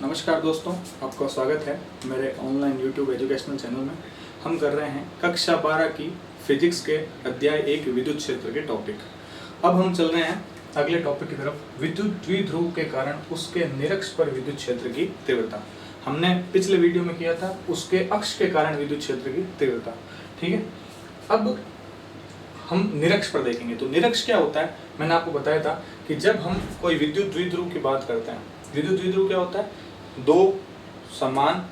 नमस्कार दोस्तों, आपका स्वागत है मेरे ऑनलाइन यूट्यूब एजुकेशनल चैनल में। हम कर रहे हैं कक्षा 12 की फिजिक्स के अध्याय 1 विद्युत क्षेत्र के टॉपिक। अब हम चल रहे हैं अगले टॉपिक की तरफ, विद्युत द्विध्रुव के कारण उसके निरक्ष पर विद्युत क्षेत्र की तीव्रता। हमने पिछले वीडियो में किया था उसके अक्ष के कारण विद्युत क्षेत्र की तीव्रता। ठीक है, अब हम निरक्ष पर देखेंगे। तो निरक्ष क्या होता है, मैंने आपको बताया था कि जब हम कोई विद्युत द्विध्रुव की बात करते हैं, विद्युत द्विध्रुव क्या होता है, दो समान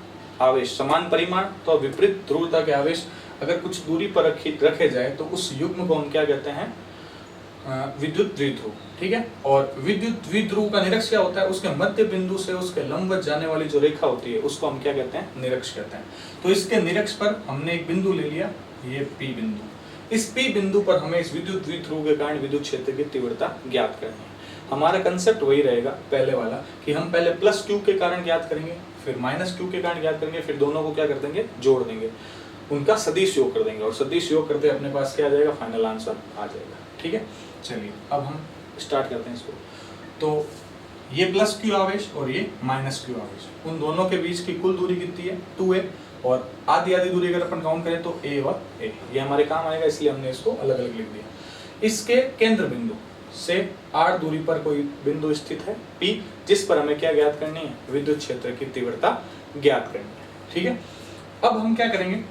आवेश, समान परिमाण तो विपरीत ध्रुवता के आवेश अगर कुछ दूरी पर रखे जाए तो उस युग्म को हम क्या कहते हैं, विद्युत द्विध्रुव। ठीक है, और विद्युत द्विध्रुव का निरक्ष क्या होता है, उसके मध्य बिंदु से उसके लंबवत जाने वाली जो रेखा होती है उसको हम क्या कहते हैं, निरक्ष कहते हैं। तो इसके निरक्ष पर हमने एक बिंदु ले लिया, ये पी बिंदु। इस पी बिंदु पर हमें इस विद्युत द्विध्रुव के कारण विद्युत क्षेत्र की तीव्रता ज्ञात करनी है। हमारा कंसेप्ट वही रहेगा पहले वाला कि हम पहले प्लस क्यू के कारण ज्ञात करेंगे, फिर माइनस क्यू के कारण ज्ञात करेंगे, फिर दोनों को क्या कर देंगे, जोड़ देंगे, उनका सदिश योग कर देंगे और सदिश योग करते अपने पास क्या आ जाएगा, फाइनल आंसर आ जाएगा। ठीक है, चलिए अब हम स्टार्ट करते हैं इसको। तो ये प्लस क्यू आवेश और ये माइनस क्यू आवेश, उन दोनों के बीच की कुल दूरी कितनी है, 2a, और आधी आधी दूरी अगर अपन काउंट करें तो a और a, ये हमारे काम आएगा, इसलिए हमने इसको अलग अलग लिख दिया। इसके केंद्र बिंदु से r दूरी पर कोई बिंदु स्थित है P, जिस पर हमें क्या ज्ञात करनी है, विद्युत क्षेत्र की तीव्रता ज्ञात करनी है। ठीक है, अब हम क्या करेंगे,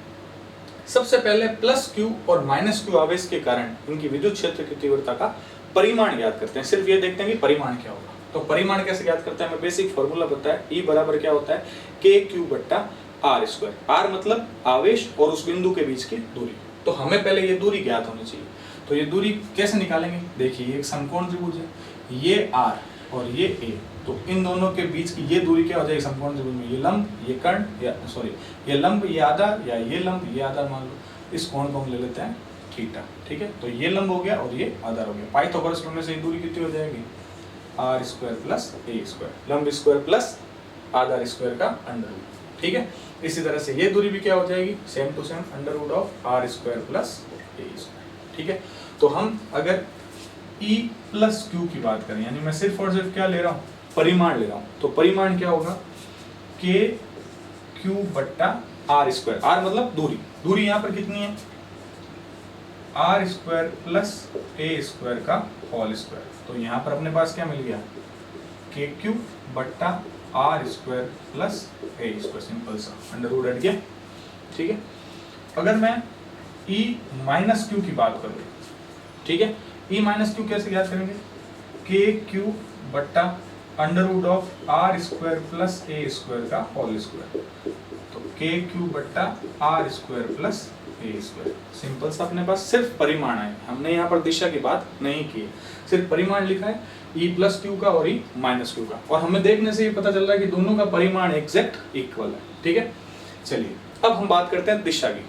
सबसे पहले प्लस क्यू और माइनस क्यू आवेश के कारण इनकी विद्युत क्षेत्र की तीव्रता का परिमाण ज्ञात करते हैं। सिर्फ ये देखते हैं कि परिमाण क्या होगा। तो परिमाण कैसे ज्ञात करते हैं, हमें बेसिक फॉर्मूला पता है, E बराबर क्या होता है, KQ बट्टा R स्क्वायर। R मतलब आवेश और उस बिंदु के बीच की दूरी। तो हमें पहले ये दूरी ज्ञात होनी चाहिए। तो ये दूरी कैसे निकालेंगे, देखिए एक समकोण त्रिभुज है, ये R और ये A, तो इन दोनों के बीच की ये दूरी क्या हो जाएगी समकोण त्रिभुज में, ये लंब, ये कर्ण, या सॉरी ये लंब, ये आधार, या ये लंब, ये आधार मान लो। इस कोण को हम ले लेते हैं थीटा। ठीक है, तो ये लंब हो गया और ये आधार हो गया। पाइथागोरस प्रमेय से ये दूरी कितनी हो जाएगी, R square plus A square, लंब स्क्वायर प्लस आधार स्क्वायर का अंडर रूट। ठीक है, इसी तरह से ये दूरी भी क्या हो जाएगी, same to same under root of R square plus A square. ठीक है, तो हम अगर E प्लस Q की बात करें, यानी मैं सिर्फ और सिर्फ क्या ले रहा हूँ, परिमाण ले रहा हूँ, तो परिमाण क्या होगा, KQ बट्टा R स्क्वायर। R मतलब दूरी, दूरी यहाँ पर कितनी है, R square plus A square का होल स्क्वायर। तो यहाँ पर अपने पास क्या मिल गया, KQ बट्टा R square plus A square, simple सा अंडर रूट हट गया। ठीक है, अगर मैं E माइनस क्यू की बात करूँ, ठीक है, E माइनस क्यू कैसे ज्ञात करेंगे, KQ बट्टा under root of R square plus A square का होल स्क्वायर। तो KQ बट्टा R square plus A square, simple सा अपने पास सिर्फ परिमाण है, हमने यहाँ पर दिशा की बात नहीं की है, सिर्फ परिमाण लिखा है, E प्लस क्यू का और E माइनस क्यू का, और हमें देखने से ये पता चल रहा है कि दोनों का परिमाण एग्जैक्ट इक्वल है। ठीक है, चलिए अब हम बात करते हैं दिशा की।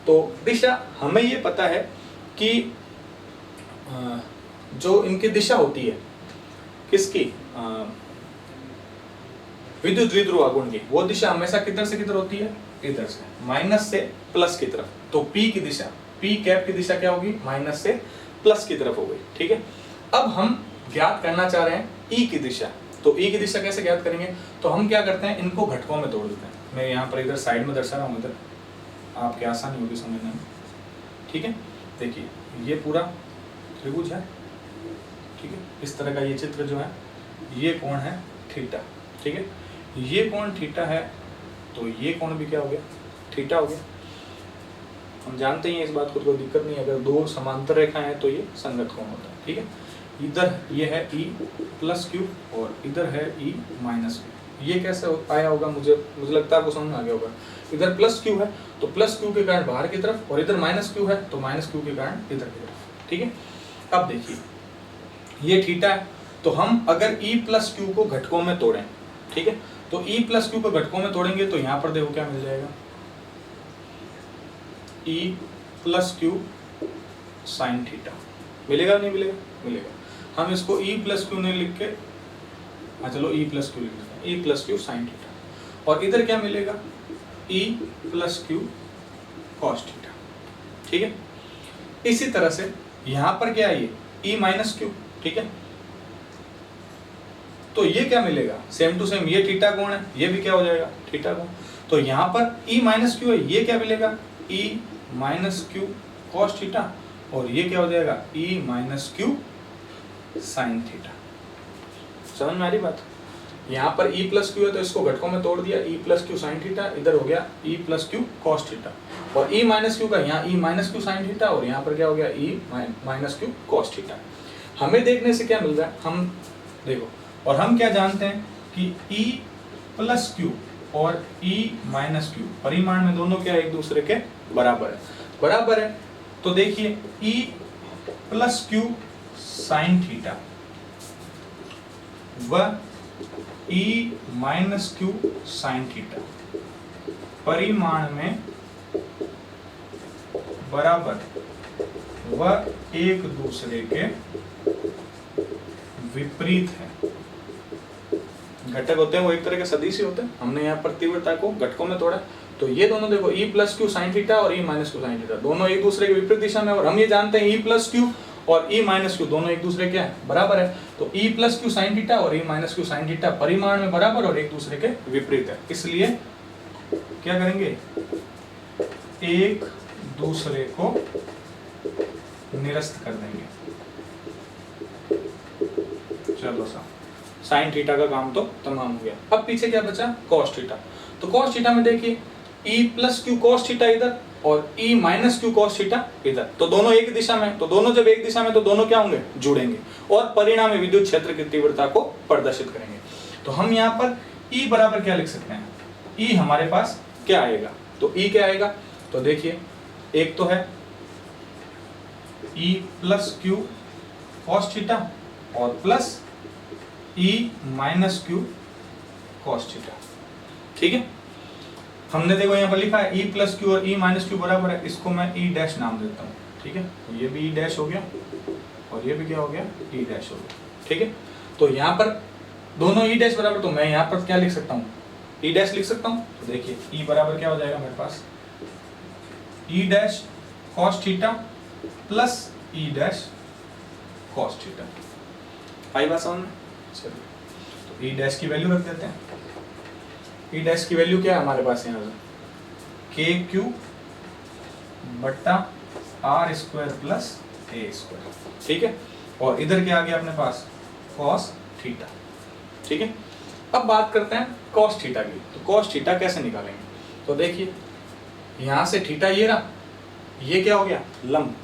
तो दिशा हमें ये पता है कि जो इनकी दिशा होती है किसकी, विद्युत द्विध्रुव आघूर्ण की, वो दिशा हमेशा किधर से किधर होती है, इधर से, माइनस से प्लस की तरफ। तो P की दिशा, P कैप की दिशा क्या होगी, माइनस से प्लस की तरफ हो गई। ठीक है, अब हम ज्ञात करना चाह रहे हैं E की दिशा। तो E की दिशा कैसे ज्ञात करेंगे, तो हम क्या करते हैं, इनको घटकों में तोड़ देते हैं। मैं यहाँ पर इधर साइड में दर्शा रहा हूँ, इधर आपके आसानी होगी समझने में। ठीक है, देखिए ये पूरा त्रिभुज है। ठीक है, इस तरह का ये चित्र जो है, ये कोण है थीटा। ठीक है, ये कोण थीटा है, तो ये कोण भी क्या हो गया, थीटा हो गया। हम जानते ही हैं इस बात को, कोई दिक्कत नहीं है, अगर दो समांतर रेखाएं हैं तो ये संगत कोण होता है। ठीक है, इधर ये है E प्लस क्यू और इधर है E माइनस क्यू। ये कैसे आया होगा, मुझे लगता है आपको समझ में आ गया होगा। इधर प्लस क्यू है तो प्लस क्यू के कारण बाहर की तरफ, और इधर माइनस क्यू है तो माइनस क्यू के कारण इधर की तरफ। ठीक है, अब देखिए ये थीटा है, तो हम अगर E प्लस क्यू को घटकों में तोड़ें, ठीक है, तो E प्लस क्यू को घटकों में तोड़ेंगे तो यहाँ पर देखो क्या मिल जाएगा, E plus Q sine theta. मिलेगा नहीं मिलेगा, मिलेगा। हम इसको E प्लस क्यू नहीं लिख के, हाँ चलो E प्लस क्यू लिख देते हैं, E plus Q sine theta. और इधर क्या मिलेगा, E plus Q cos theta. ठीक है, इसी तरह से यहाँ पर क्या है, ये E माइनस क्यू। ठीक है, तो ये क्या मिलेगा, सेम टू सेम ये थीटा कोण है, ये भी क्या हो जाएगा थीटा कोण। तो यहाँ पर E माइनस क्यू है, ये क्या मिलेगा E minus Q cos theta, और ये क्या हो जाएगा E minus Q sine theta. समझ में आ रही बात। यहाँ पर E प्लस क्यू है तो इसको घटकों में तोड़ दिया, E plus Q sine theta, इधर हो गया E plus Q cos theta, और E माइनस क्यू का यहाँ E minus Q sine theta, और यहाँ पर क्या हो गया E minus Q cos theta. हमें देखने से क्या मिल रहा है, हम देखो, और हम क्या जानते हैं कि E प्लस क्यू और E माइनस क्यू परिमाण में दोनों क्या एक दूसरे के बराबर है। तो देखिए E plus Q sine theta व E minus Q sine theta परिमाण में बराबर व एक दूसरे के विपरीत है। घटक होते हैं वो एक तरह के सदिश ही होते हैं। हमने यहाँ पर तीव्रता को घटकों में तोड़ा, तो ये दोनों देखो E plus Q sine theta और E minus Q sine theta दोनों एक दूसरे के विपरीत दिशा में, और हम ये जानते हैं E प्लस क्यू और E माइनस क्यू दोनों एक दूसरे के बराबर है। तो E plus Q sine theta और E minus Q sine theta परिमाण में बराबर और एक दूसरे के विपरीत है, इसलिए क्या करेंगे, एक दूसरे को निरस्त कर देंगे। चलो साइन थीटा का काम तो तमाम हो गया। अब पीछे क्या बचा, कॉस थीटा। तो कॉस थीटा में देखिए E plus Q cos theta इधर और E minus Q cos theta इधर, तो दोनों एक दिशा में, तो दोनों जब एक दिशा में तो दोनों क्या होंगे, जुड़ेंगे और परिणामी विद्युत क्षेत्र की तीव्रता को प्रदर्शित करेंगे। तो हम यहाँ पर E बराबर क्या लिख सकते हैं, E हमारे पास क्या आएगा, तो E क्या आएगा, तो देखिए एक तो है E plus Q cos theta और plus E minus Q cos theta. ठीक है, हमने देखो यहाँ पर लिखा है E प्लस क्यू और E माइनस क्यू बराबर है, इसको मैं E डैश नाम देता हूँ। ठीक है, तो ये भी E डैश हो गया और ये भी क्या हो गया, E डैश हो गया। ठीक है, तो यहाँ पर दोनों E डैश बराबर, तो मैं यहाँ पर क्या लिख सकता हूँ, E डैश लिख सकता हूँ। तो देखिए E बराबर क्या हो जाएगा मेरे पास, E dash cos theta plus E dash cos theta. आई बात समझ में। चलिए, तो E डैश की वैल्यू रख देते हैं। E डैश की वैल्यू क्या है हमारे पास यहाँ पे, के क्यू बट्टा R square plus A square. ठीक है, और इधर क्या आ गया अपने पास, कॉस थीटा। ठीक है, अब बात करते हैं कॉस थीटा की। तो कॉस थीटा कैसे निकालेंगे, तो देखिए यहाँ से थीटा ये रहा, ये क्या हो गया लंब,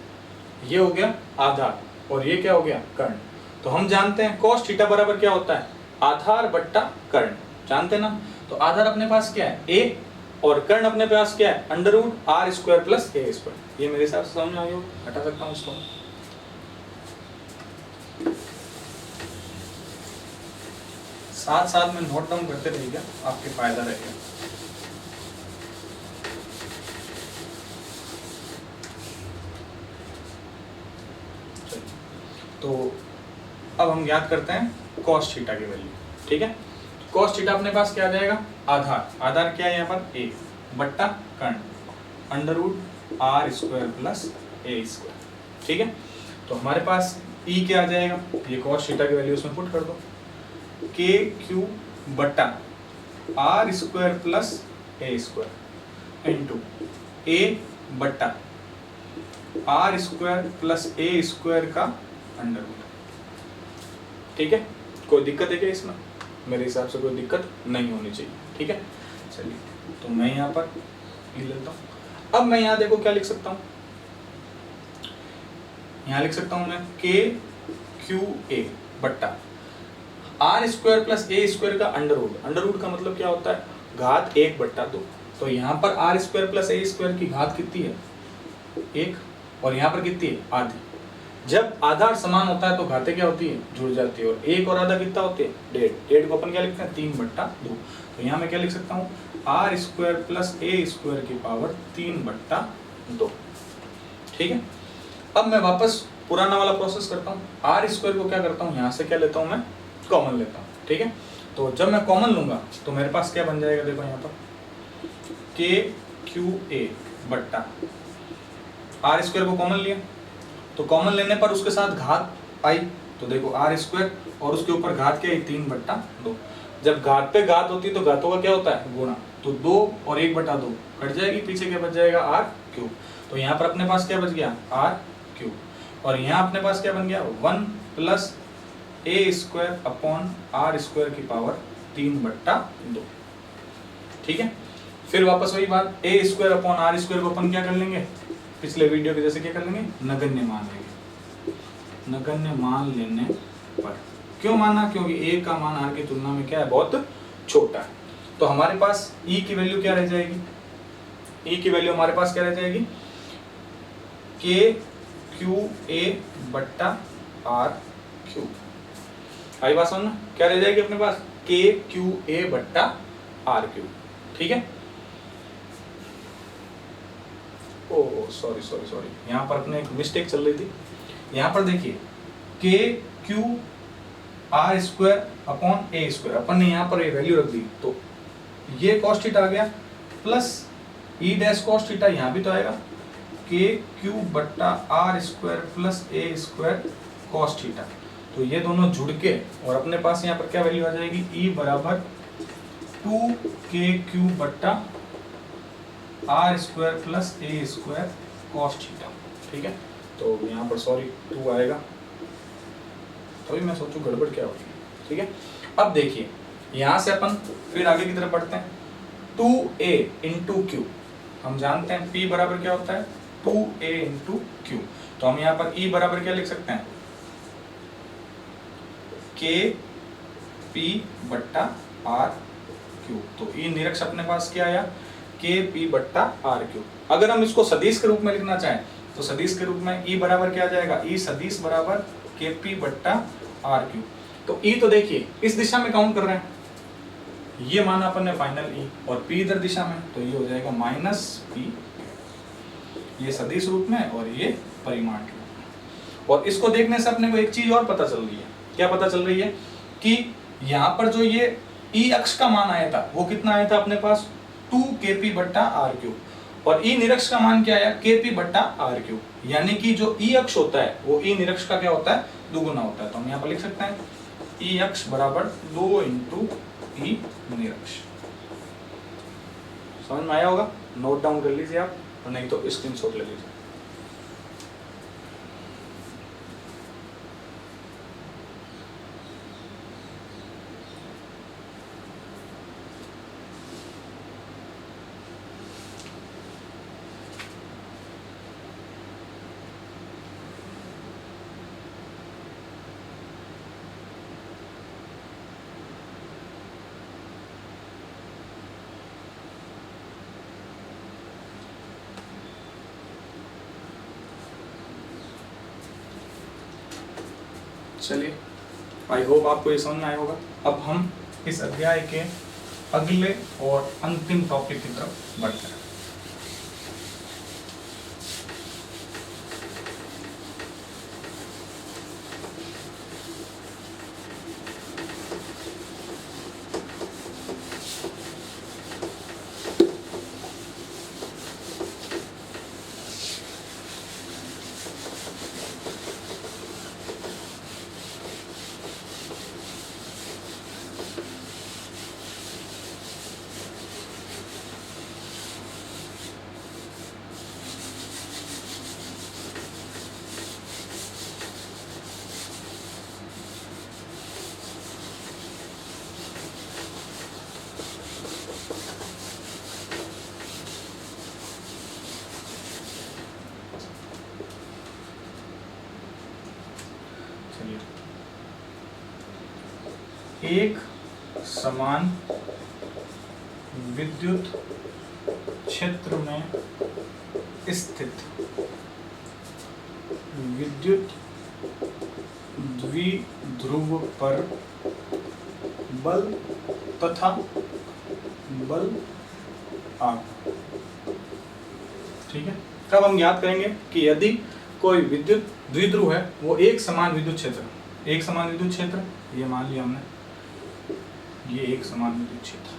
ये हो गया आधार, और ये क्या हो गया कर्ण। तो हम जानते हैं कॉस थीटा बराबर क्या होता है, आधार बट्टा कर्ण, जानते हैं ना। तो आधार अपने पास क्या है a, और कर्ण अपने पास क्या है under root R square plus A square. ये मेरे हिसाब से समझ में आ गया, हटा सकता हूँ इसको। साथ साथ में नोट डाउन करते रहिएगा, आपके फायदा रहेगा। तो अब हम याद करते हैं कॉस थीटा की वैल्यू। ठीक है, कॉस थीटा अपने पास क्या आ जाएगा, आधार क्या है यहाँ पर a बट्टा कर्ण under root R square plus A square. ठीक है, तो हमारे पास E क्या आ जाएगा, ये कॉस थीटा की वैल्यू उसमें पुट कर दो, के क्यू बट्टा R square plus A square into A बट्टा R square plus A square का अंडर रूट। ठीक है, कोई दिक्कत है क्या इसमें, मेरे हिसाब से कोई दिक्कत नहीं होनी चाहिए। ठीक है, चलिए तो मैं यहाँ पर लिख लेता हूँ। अब मैं यहाँ देखो क्या लिख सकता हूँ, यहाँ लिख सकता हूँ मैं के क्यू ए बट्टा R square plus A square का अंडर रूट। अंडर रूट का मतलब क्या होता है, घात 1 बट्टा 2। तो यहाँ पर R square plus A square की घात कितनी है 1, और यहाँ पर कितनी है आधी। जब आधार समान होता है तो घातें क्या होती है, जुड़ जाती है, और 1 और आधा कितना होते हैं 1.5 को अपन क्या लिखते हैं 3 बट्टा 2। तो यहाँ मैं क्या लिख सकता हूँ, R square plus A square की पावर 3 बट्टा 2। ठीक है, अब मैं वापस पुराना वाला प्रोसेस करता हूँ। आर स्क्वायर को क्या करता हूँ, यहाँ से क्या लेता हूँ मैं कॉमन लेता हूँ। ठीक है, तो जब मैं कॉमन लूंगा तो मेरे पास क्या बन जाएगा, देखो यहाँ पर के क्यू ए बट्टा आर स्क्वायर को कॉमन लिया, तो कॉमन लेने पर उसके साथ घात आई तो देखो आर स्क्वायर और उसके ऊपर घात क्या है 3/2। जब घात पे घात होती है तो घातों का क्या होता है गुणा, तो 2 और 1/2 कट जाएगी, पीछे क्या बच जाएगा आर क्यूब। तो यहाँ पर अपने पास क्या बच गया आर क्यूब, और यहाँ अपने पास क्या बन गया 1 + a² की पावर 3/2। ठीक है, फिर वापस वही बात, a² को अपन क्या कर लेंगे पिछले वीडियो के जैसे क्या कर लेंगे नगण्य मान लेंगे। नगण्य मान लेने पर क्यों माना, क्योंकि a का मान r की तुलना में क्या है बहुत छोटा है। तो हमारे पास e की वैल्यू क्या रह जाएगी, e की वैल्यू हमारे पास क्या रह जाएगी KQA/r³। आई बात समझ, क्या रह जाएगी अपने पास KQA/r³। ठीक है, ओह सॉरी, यहाँ पर अपने एक मिस्टेक चल रही थी। यहाँ पर देखिए KQR²/A², अपन ने यहाँ पर ये वैल्यू रख दी, तो ये cos थीटा आ गया प्लस E' cos थीटा यहाँ भी तो आएगा KQ/R² + A² cos थीटा। तो ये दोनों जुड़ के और अपने पास यहाँ पर क्या वैल्यू आ जाएगी E = 2KQ/R² + A² cos theta. ठीक है, तो यहाँ पर सॉरी 2 आएगा, तभी मैं सोचूं गड़बड़ क्या होगी। ठीक है, अब देखिए यहाँ से अपन फिर आगे की तरफ बढ़ते हैं। 2A × Q, हम जानते हैं P बराबर क्या होता है 2A × Q, तो हम यहाँ पर E बराबर क्या लिख सकते हैं KP/R³। तो E निरक्ष अपने पास क्या आया KP/R³। अगर हम इसको सदिश के रूप में लिखना चाहें तो सदिश के रूप में E बराबर क्या आ जाएगा, E सदिश बराबर KP/R³। तो E तो देखिए इस दिशा में काउंट कर रहे हैं, ये माना अपन ने फाइनल E, और P इधर दिशा में, तो ये हो जाएगा -P, ये सदिश रूप में और ये परिमाण के रूप में। और इसको देखने से अपने को एक चीज और पता चल रही है, क्या पता चल रही है कि यहाँ पर जो ये E अक्ष का मान आया था वो कितना आया था अपने पास 2KP/R³, और E निरक्ष का मान क्या आया KP/R³, यानी कि जो E अक्ष होता है वो E निरक्ष का क्या होता है दुगुना होता है। तो हम यहाँ पर लिख सकते हैं E अक्ष बराबर 2 × E निरक्ष। समझ में आया होगा, नोट डाउन कर लीजिए आप, और नहीं तो स्क्रीनशॉट ले लीजिए। चलिए, आई होप आपको ये समझ में आया होगा। अब हम इस अध्याय के अगले और अंतिम टॉपिक की तरफ बढ़ते हैं। एक समान विद्युत क्षेत्र में स्थित विद्युत द्विध्रुव पर बल तथा बल आघूर्ण। ठीक है, कब हम याद करेंगे कि यदि कोई विद्युत द्विध्रुव है, वो एक समान विद्युत क्षेत्र, एक समान विद्युत क्षेत्र, ये मान लिया हमने, ये एक समान विद्युत क्षेत्र,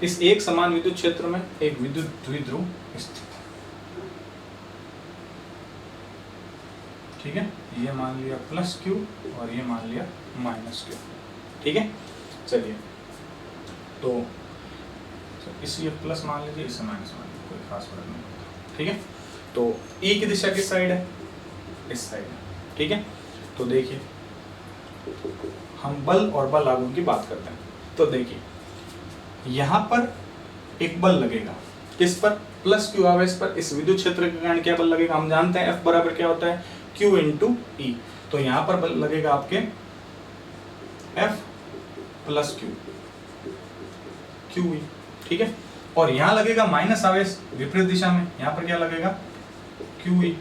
इस एक समान विद्युत क्षेत्र में एक विद्युत द्विध्रुव स्थित है। ठीक है, ये मान लिया प्लस क्यू और ये मान लिया माइनस क्यू। ठीक है, चलिए तो इसे प्लस मान लीजिए, इसे माइनस मान लीजिए, कोई खास फर्क नहीं पड़ता। ठीक है, तो ई की दिशा किस साइड है? इस साइड है। ठीक है, तो देखिए हम बल और बल आघूर्ण की बात करते हैं। तो देखिए यहाँ पर एक बल लगेगा, किस पर? प्लस क्यू आवेश पर। इस विद्युत क्षेत्र के कारण क्या बल लगेगा? हम जानते हैं F बराबर क्या होता है? Q इंटू ई। तो यहाँ पर बल लगेगा आपके F plus Q, Q E. ठीक है, और यहाँ लगेगा माइनस आवेश विपरीत दिशा में, यहाँ पर क्या लगेगा? Q E,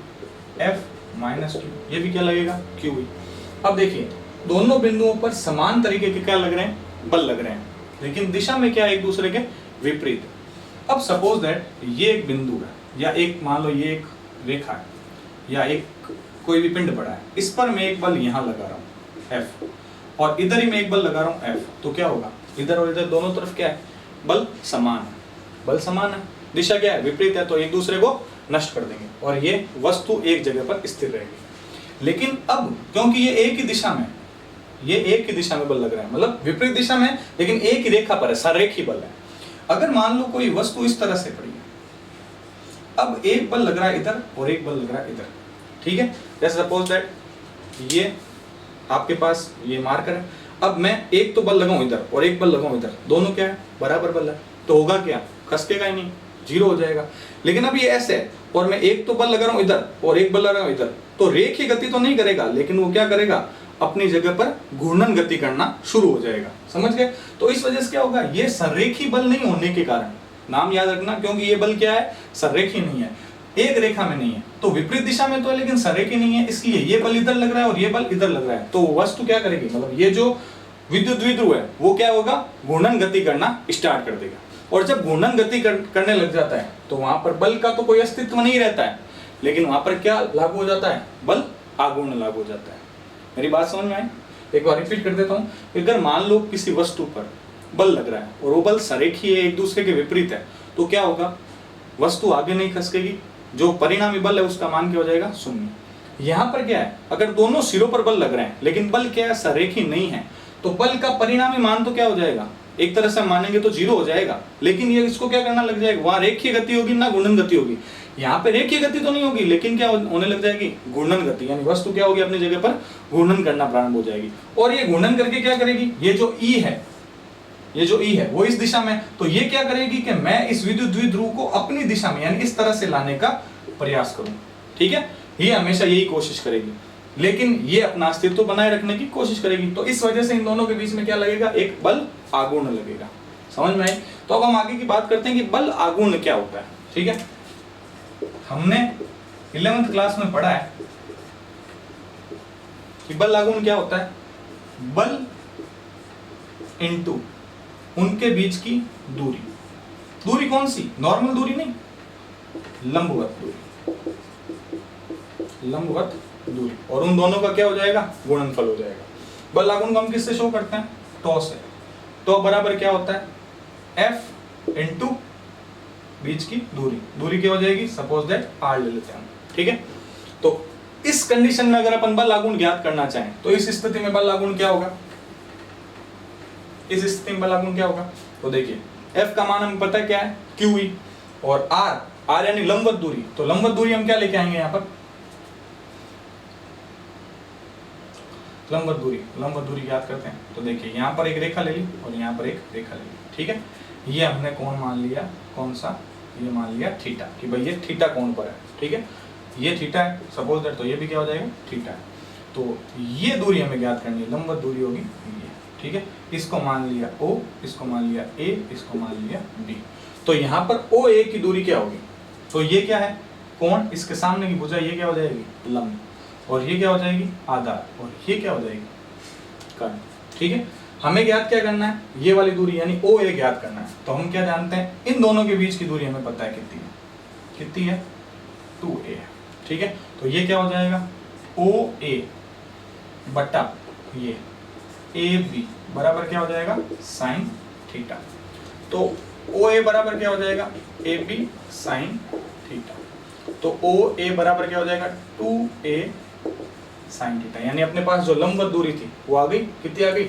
F minus Q. ये भी क्या लगेगा? Q E. अब देखिए दोनों बिंदुओं पर समान तरीके के क्या लग रहे हैं? बल लग रहे हैं, लेकिन दिशा में क्या एक दूसरे के विपरीत। अब सपोज दैट ये एक बिंदु है, या एक मान लो ये एक रेखा है, या एक कोई भी पिंड पड़ा है, इस पर मैं एक बल यहाँ लगा रहा हूँ F, और इधर ही मैं एक बल लगा रहा हूँ F। तो क्या होगा? इधर और इधर दोनों तरफ क्या है? बल समान है। बल समान है, दिशा क्या है? विपरीत है, तो एक दूसरे को नष्ट कर देंगे और ये वस्तु एक जगह पर स्थिर रहेगी। लेकिन अब क्योंकि ये एक ही दिशा में, ये एक ही दिशा में बल लग रहा है, मतलब विपरीत दिशा में, लेकिन एक ही रेखा पर है, संरेखी बल है। अगर मान लो कोई वस्तु इस तरह से पड़ी है, अब एक बल लग रहा है इधर और एक बल लग रहा है इधर। ठीक है, जैसे सपोज दैट ये आपके पास ये मार्कर है, अब मैं एक तो बल लगाऊं इधर और एक बल लगाऊं इधर, दोनों क्या है? बराबर बल है, तो होगा क्या? खसकेगा ही नहीं, जीरो हो जाएगा। लेकिन अब ये ऐसे है और मैं एक तो बल लगा रहा हूं इधर और एक बल लगा रहा हूं इधर, तो रेखीय गति तो नहीं करेगा, लेकिन वो क्या करेगा? अपनी जगह पर घूर्णन गति करना शुरू हो जाएगा। समझ गए? तो इस वजह से क्या होगा? ये संरेखी बल नहीं होने के कारण, नाम याद रखना, क्योंकि ये बल क्या है? संरेखी नहीं है, एक रेखा में नहीं है। तो विपरीत दिशा में तो है लेकिन संरेखी नहीं है, इसलिए ये बल इधर लग रहा है और ये बल इधर लग रहा है। तो वस्तु क्या करेगी? मतलब ये जो विद्युत द्विध्रुव है वो क्या होगा? घूर्णन गति करना स्टार्ट कर देगा। और जब घूर्णन गति करने लग जाता है तो वहां पर बल का तो कोई अस्तित्व नहीं रहता है, लेकिन वहां पर क्या लागू हो जाता है? बल आघूर्ण लागू हो जाता है। मेरी बात समझ में आई? एक बार रिपीट कर देता हूं। अगर मान लो किसी वस्तु पर बल लग रहा है और वो बल संरेखी है, एक दूसरे के विपरीत है, तो क्या होगा? वस्तु आगे नहीं खसकेगी, जो परिणामी बल है उसका मान क्या हो जाएगा? शून्य। यहाँ पर क्या है? अगर दोनों सिरों पर बल लग रहे हैं लेकिन बल क्या है? संरेखी नहीं है, तो बल का परिणामी मान तो क्या हो जाएगा? एक तरह से मानेंगे तो जीरो हो जाएगा, लेकिन ये इसको क्या करना लग जाएगा? वहां रेखीय गति होगी ना घूर्णन गति होगी। यहाँ पे रेखीय गति तो नहीं होगी, लेकिन क्या होने लग जाएगी? घूर्णन गति, यानी वस्तु क्या होगी? अपनी जगह पर घूर्णन करना प्रारंभ हो जाएगी। और ये घूर्णन करके क्या करेगी? ये जो ई है, ये जो ई है वो इस दिशा में, तो ये क्या करेगी कि मैं इस विद्युत द्विध्रुव को अपनी दिशा में यानी इस तरह से लाने का प्रयास करूं। ठीक है, ये हमेशा यही कोशिश करेगी, लेकिन ये अपना अस्तित्व बनाए रखने की कोशिश करेगी। तो इस वजह से इन दोनों के बीच में क्या लगेगा? एक बल आघूर्ण लगेगा। समझ में आई? तो अब हम आगे की बात करते हैं कि बल आघूर्ण क्या होता है। ठीक है, हमने 11th क्लास में पढ़ा है कि बल आघूर्ण क्या होता है? बल इनटू उनके बीच की दूरी। दूरी कौन सी? नॉर्मल दूरी नहीं, लंबवत दूरी, लंबवत दूरी। और उन दोनों का क्या हो जाएगा? गुणनफल हो जाएगा। बल आघूर्ण को हम किससे शो करते हैं? टॉ से। तो बराबर क्या होता है? F इंटू बीच की दूरी। दूरी क्या हो जाएगी? सपोज दैट R ले लेते हैं हम। ठीक है, तो इस कंडीशन में अगर अपन बल आघूर्ण ज्ञात करना चाहें तो इस स्थिति में बल आघूर्ण क्या होगा? इस स्थिति में बल आघूर्ण क्या होगा? तो देखिए F का मान हमें पता है क्या है? QE, और R यानी लंबवत दूरी। तो लंबवत दूरी हम क्या लेके आएंगे यहाँ पर? लंबवत दूरी याद करते हैं। तो देखिए यहाँ पर एक रेखा ले ली और यहाँ पर एक रेखा ले ली। ठीक है, ये हमने कोण मान लिया, कौन सा? ये मान लिया थीटा, कि भाई ये थीटा कोण पर है। ठीक है, ये थीटा है सपोज दैट, तो ये भी क्या हो जाएगा? थीटा है। तो ये दूरी हमें ज्ञात करनी है, लंबवत दूरी होगी ये। ठीक है, इसको मान लिया O, इसको मान लिया A, इसको मान लिया B। तो यहाँ पर OA की दूरी क्या होगी? तो ये क्या है? कोण, इसके सामने की भुजा, ये क्या हो जाएगी? लंब, और ये क्या हो जाएगी? आधार, और ये क्या हो जाएगी? कर्ण। ठीक है, हमें ज्ञात क्या करना है? ये वाली दूरी यानी OA ज्ञात करना है। तो हम क्या जानते हैं? इन दोनों के बीच की दूरी हमें पता है कितनी है? कितनी है? 2A है। ठीक है, तो ये क्या हो जाएगा? OA बटा ये AB बराबर क्या हो जाएगा? Sine theta. तो OA बराबर क्या हो जाएगा? AB sine theta. तो OA बराबर क्या हो जाएगा? 2A साइन थीटा, यानी अपने पास जो लंबवत दूरी थी वो आ गई, कितनी आ गई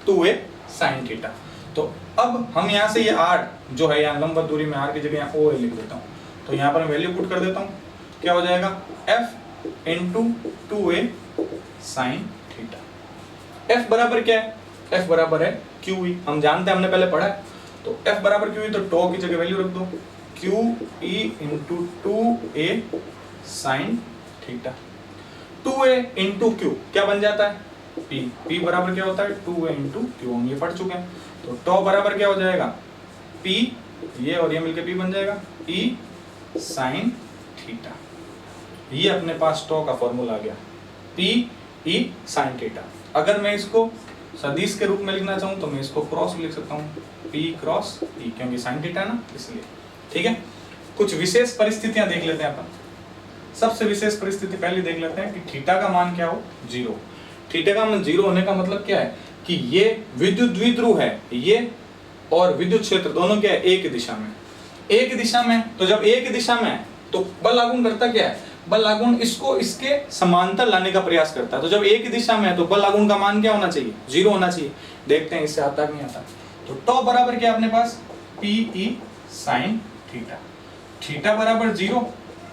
2a साइन थीटा। तो अब हम यहाँ से ये r जो है यहाँ लंबवत दूरी में r की जगह यहाँ OA लिख देता हूँ, तो यहाँ पर मैं वैल्यू पुट कर देता हूँ, क्या हो जाएगा f into 2a sine theta. f बराबर क्या है, f बराबर है QE, हम जानते हैं हमने पहले पढ़ा है, तो f बराबर QE, तो टॉ की जगह वैल्यू रख दो QE into 2a sine theta. 2a into Q क्या बन जाता है P, P बराबर क्या होता है 2a इंटू Q, हम ये पढ़ चुके हैं। तो टॉ बराबर क्या हो जाएगा P, ये और ये मिलकर P बन जाएगा E साइन थीटा। ये अपने पास टॉ का फॉर्मूला आ गया P E साइन थीटा। अगर मैं इसको सदिश के रूप में लिखना चाहूँ तो मैं इसको क्रॉस लिख सकता हूँ P क्रॉस E, क्योंकि साइन थीटा ना इसलिए। ठीक है, कुछ विशेष परिस्थितियां देख लेते हैं अपन। सबसे विशेष परिस्थिति पहले देख लेते हैं कि थीटा का मान क्या हो 0। थीटा का मान 0 होने का मतलब क्या है कि ये विद्युत द्विध्रुव है, ये और विद्युत क्षेत्र दोनों क्या है एक दिशा में, एक दिशा में। तो जब एक दिशा में है तो बल आघूर्ण करता क्या है, बल आघूर्ण इसको इसके समांतर लाने का प्रयास करता है। तो जब एक दिशा में है तो बल आघूर्ण का मान क्या होना चाहिए 0 होना चाहिए। देखते हैं इससे आता कि नहीं आता। तो टॉ बराबर क्या अपने पास PE साइन थीटा। थीटा बराबर 0,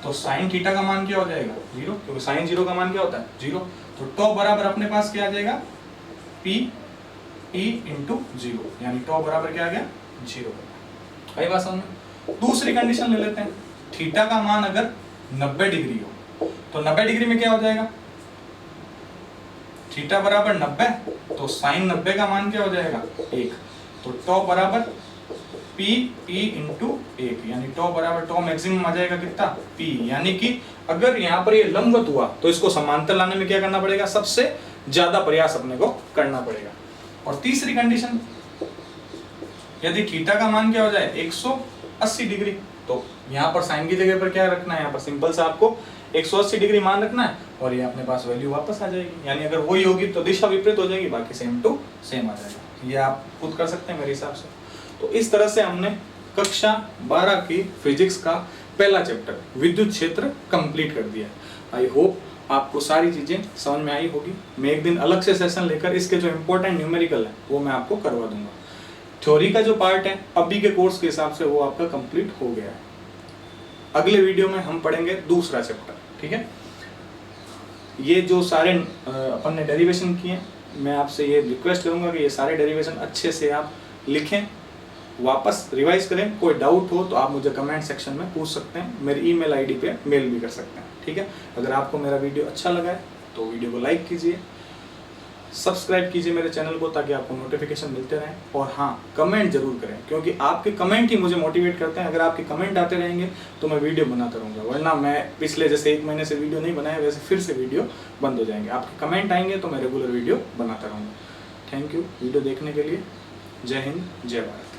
तो साइन थीटा का मान क्या हो जाएगा 0, क्योंकि साइन 0 का मान क्या होता है 0। तो टॉ बराबर अपने पास क्या आ जाएगा PE इंटू 0, यानी टॉ बराबर क्या आ गया 0। कई बात समझ में। दूसरी कंडीशन ले लेते हैं, थीटा का मान अगर 90 डिग्री हो तो 90 डिग्री में क्या हो जाएगा, थीटा बराबर 90, तो साइन 90 का मान क्या हो जाएगा 1। तो टॉ बराबर PE इंटू 1, यानी टॉ बराबर टॉ मैक्सिमम आ जाएगा कितना P, यानी कि अगर यहाँ पर ये लंबवत हुआ तो इसको समांतर लाने में क्या करना पड़ेगा, सबसे ज्यादा प्रयास अपने को करना पड़ेगा। और तीसरी कंडीशन, यदि थीटा का मान क्या हो जाए 180 डिग्री, तो यहाँ पर साइन की जगह पर क्या रखना है, यहाँ पर सिंपल सा आपको 180 डिग्री मान रखना है और ये अपने पास वैल्यू वापस आ जाएगी। यानी अगर वही होगी तो दिशा विपरीत हो जाएगी, बाकी सेम टू सेम आ जाएगा। ये आप खुद कर सकते हैं मेरे हिसाब से। तो इस तरह से हमने कक्षा 12 की फिजिक्स का पहला चैप्टर विद्युत क्षेत्र कंप्लीट कर दिया। आई होप आपको सारी चीजें समझ में आई होगी। मैं एक दिन अलग से सेशन लेकर इसके जो इम्पोर्टेंट न्यूमेरिकल है वो मैं आपको करवा दूंगा। थ्योरी का जो पार्ट है अभी के कोर्स के हिसाब से वो आपका कंप्लीट हो गया है। अगले वीडियो में हम पढ़ेंगे दूसरा चैप्टर। ठीक है, ये जो सारे अपन ने डेरिवेशन किए, मैं आपसे ये रिक्वेस्ट करूंगा कि ये सारे डेरिवेशन अच्छे से आप लिखें, वापस रिवाइज करें। कोई डाउट हो तो आप मुझे कमेंट सेक्शन में पूछ सकते हैं, मेरी ईमेल आईडी पे मेल भी कर सकते हैं। ठीक है, अगर आपको मेरा वीडियो अच्छा लगा है तो वीडियो को लाइक कीजिए, सब्सक्राइब कीजिए मेरे चैनल को ताकि आपको नोटिफिकेशन मिलते रहें। और हाँ, कमेंट जरूर करें, क्योंकि आपके कमेंट ही मुझे मोटिवेट करते हैं। अगर आपके कमेंट आते रहेंगे तो मैं वीडियो बनाता रहूँगा, वरना मैं पिछले जैसे 1 महीने से वीडियो नहीं बनाया वैसे फिर से वीडियो बंद हो जाएंगे। आपके कमेंट आएंगे तो मैं रेगुलर वीडियो बनाता रहूँगा। थैंक यू वीडियो देखने के लिए। जय हिंद, जय भारत।